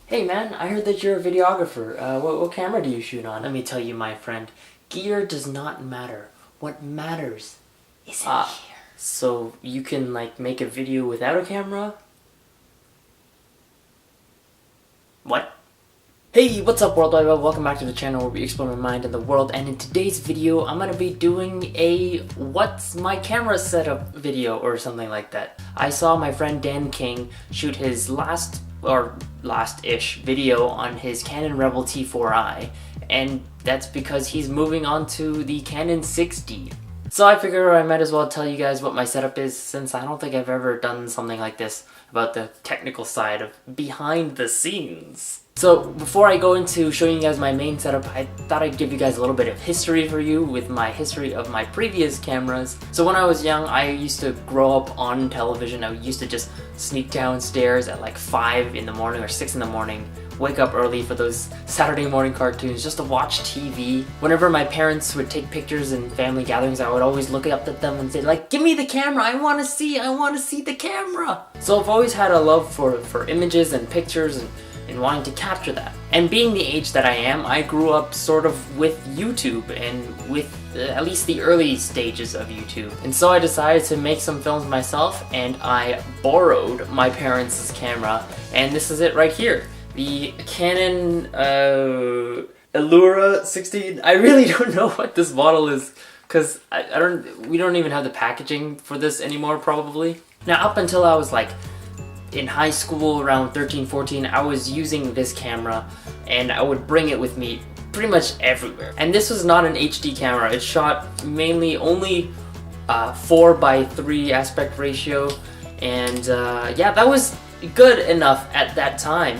Hey man, I heard that you're a videographer. What camera do you shoot on? Let me tell you, my friend, gear does not matter. What matters is in here. So you can like make a video without a camera? What? Hey, what's up World Wide Web? Welcome back to the channel where we explore my mind and the world, and in today's video I'm gonna be doing a what's my camera setup video or something like that. I saw my friend Dan King shoot his last-ish video on his Canon Rebel T4i, and that's because he's moving on to the Canon 6D. So I figure I might as well tell you guys what my setup is, since I don't think I've ever done something like this about the technical side of behind the scenes. So before I go into showing you guys my main setup, I thought I'd give you guys a little bit of history for you with my history of my previous cameras. So when I was young, I used to grow up on television. I used to just sneak downstairs at like 5 in the morning or 6 in the morning, wake up early for those Saturday morning cartoons just to watch TV. Whenever my parents would take pictures in family gatherings, I would always look up at them and say like, give me the camera, I want to see the camera. So I've always had a love for images and pictures and wanting to capture that. And being the age that I am, I grew up sort of with YouTube and with at least the early stages of YouTube. And so I decided to make some films myself, and I borrowed my parents' camera, and this is it right here. The Canon Allura 16. I really don't know what this model is, because we don't even have the packaging for this anymore probably. Now up until I was like in high school, around 13, 14, I was using this camera and I would bring it with me pretty much everywhere. And this was not an HD camera. It shot mainly only 4:3 aspect ratio, and yeah, that was good enough at that time,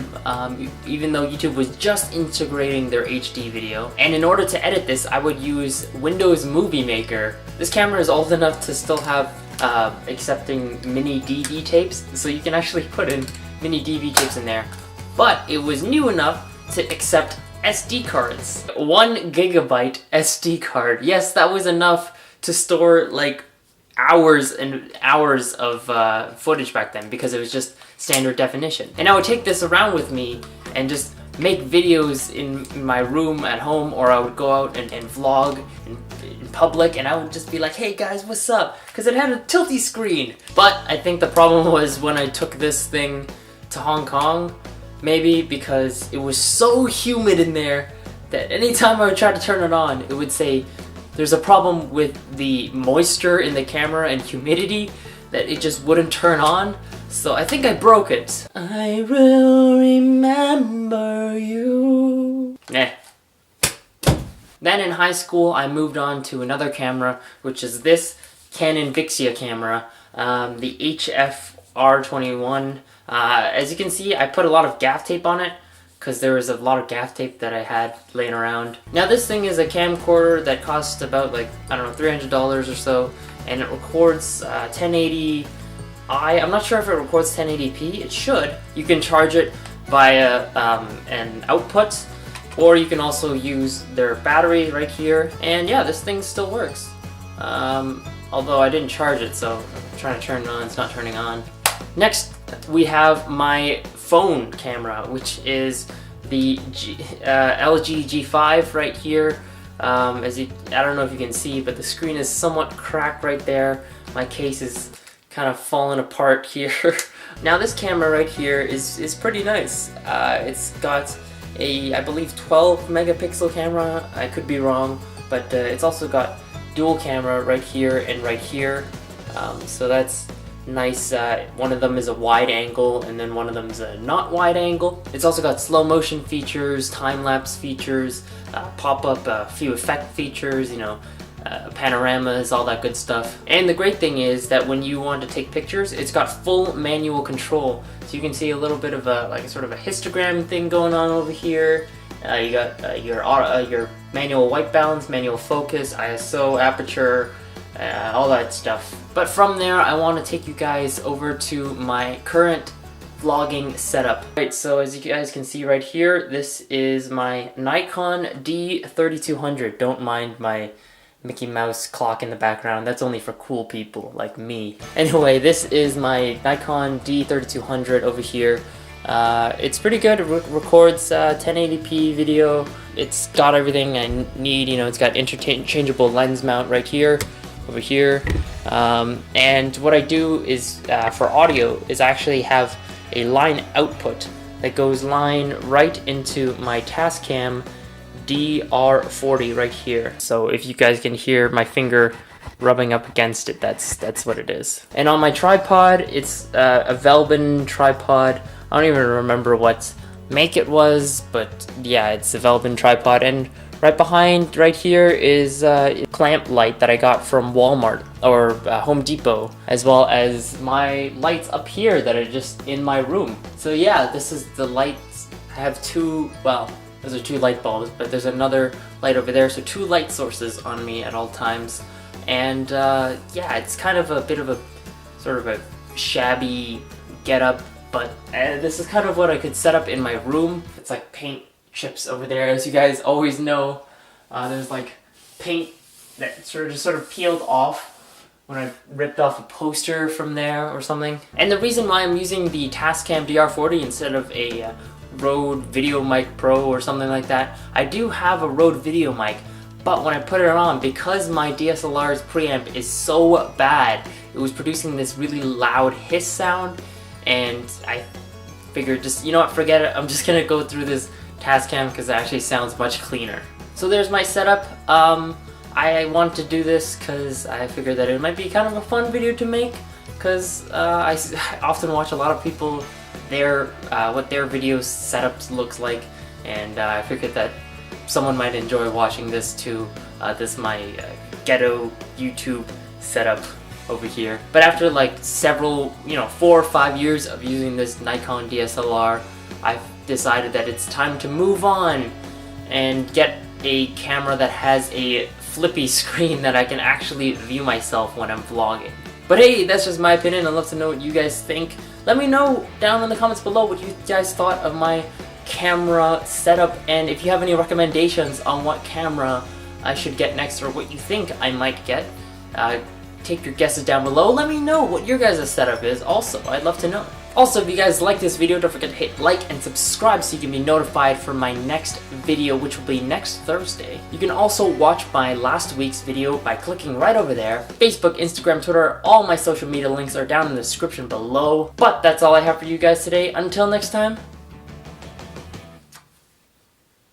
even though YouTube was just integrating their HD video. And in order to edit this, I would use Windows Movie Maker. This camera is old enough to still have accepting mini DV tapes, so you can actually put in mini DV tapes in there. But it was new enough to accept SD cards. 1 gigabyte SD card. Yes, that was enough to store like hours and hours of footage back then, because it was just standard definition. And I would take this around with me and just make videos in my room at home, or I would go out and vlog in public, and I would just be like, hey guys, what's up? Because it had a tilty screen. But I think the problem was when I took this thing to Hong Kong, maybe because it was so humid in there that anytime I would try to turn it on, it would say there's a problem with the moisture in the camera and humidity, that it just wouldn't turn on. So I think I broke it. I will remember you. Nah. Then in high school, I moved on to another camera, which is this Canon Vixia camera, the HF-R21. As you can see, I put a lot of gaff tape on it, because there was a lot of gaff tape that I had laying around. Now this thing is a camcorder that costs about like, I don't know, $300 or so, and it records 1080i. I'm not sure if it records 1080p, it should. You can charge it via an output, or you can also use their battery right here, and yeah, this thing still works. Although I didn't charge it, so I'm trying to turn it on, it's not turning on. Next, we have my phone camera, which is the LG G5 right here. I don't know if you can see, but the screen is somewhat cracked right there. My case is kind of falling apart here. Now this camera right here is pretty nice. It's got a, I believe, 12 megapixel camera. I could be wrong, but it's also got dual camera right here and right here. So that's nice. One of them is a wide angle, and then one of them is a not wide angle. It's also got slow motion features, time-lapse features, pop-up, a few effect features, you know, panoramas, all that good stuff. And the great thing is that when you want to take pictures, it's got full manual control. So you can see a little bit of a, like a sort of a histogram thing going on over here. You got your manual white balance, manual focus, ISO, aperture, all that stuff. But from there, I want to take you guys over to my current vlogging setup. Right, so as you guys can see right here, this is my Nikon D3200. Don't mind my Mickey Mouse clock in the background, that's only for cool people like me. Anyway, this is my Nikon D3200 over here. It's pretty good. It records 1080p video. It's got everything I need. You know, it's got interchangeable lens mount right here, over here. And what I do is for audio is actually have a line output that goes line right into my tascam DR40 right here. So if you guys can hear my finger rubbing up against it, that's what it is. And on my tripod, it's a Velbin tripod. I don't even remember what make it was, but yeah, it's a Velbin tripod. And right behind, right here, is a clamp light that I got from Walmart or Home Depot, as well as my lights up here that are just in my room. So yeah, this is the lights. I have two, well, those are two light bulbs, but there's another light over there, so two light sources on me at all times. And yeah, it's kind of a bit of a sort of a shabby getup, but this is kind of what I could set up in my room. It's like paint chips over there, as you guys always know. There's like paint that sort of peeled off when I ripped off a poster from there or something. And the reason why I'm using the Tascam DR40 instead of a Rode Video Mic Pro or something like that, I do have a Rode Video Mic, but when I put it on, because my DSLR's preamp is so bad, it was producing this really loud hiss sound, and I figured just, you know what, forget it, I'm just gonna go through this Tascam because it actually sounds much cleaner. So there's my setup. I want to do this because I figured that it might be kind of a fun video to make, because I often watch a lot of people, what their video setups looks like, and I figured that someone might enjoy watching this too. This my ghetto YouTube setup over here. But after like several, 4 or 5 years of using this Nikon DSLR, I've decided that it's time to move on and get a camera that has a flippy screen that I can actually view myself when I'm vlogging. But hey, that's just my opinion. I'd love to know what you guys think. Let me know down in the comments below what you guys thought of my camera setup, and if you have any recommendations on what camera I should get next or what you think I might get. Take your guesses down below. Let me know what your guys' setup is also. I'd love to know. Also, if you guys like this video, don't forget to hit like and subscribe so you can be notified for my next video, which will be next Thursday. You can also watch my last week's video by clicking right over there. Facebook, Instagram, Twitter, all my social media links are down in the description below. But that's all I have for you guys today. Until next time,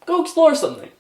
go explore something.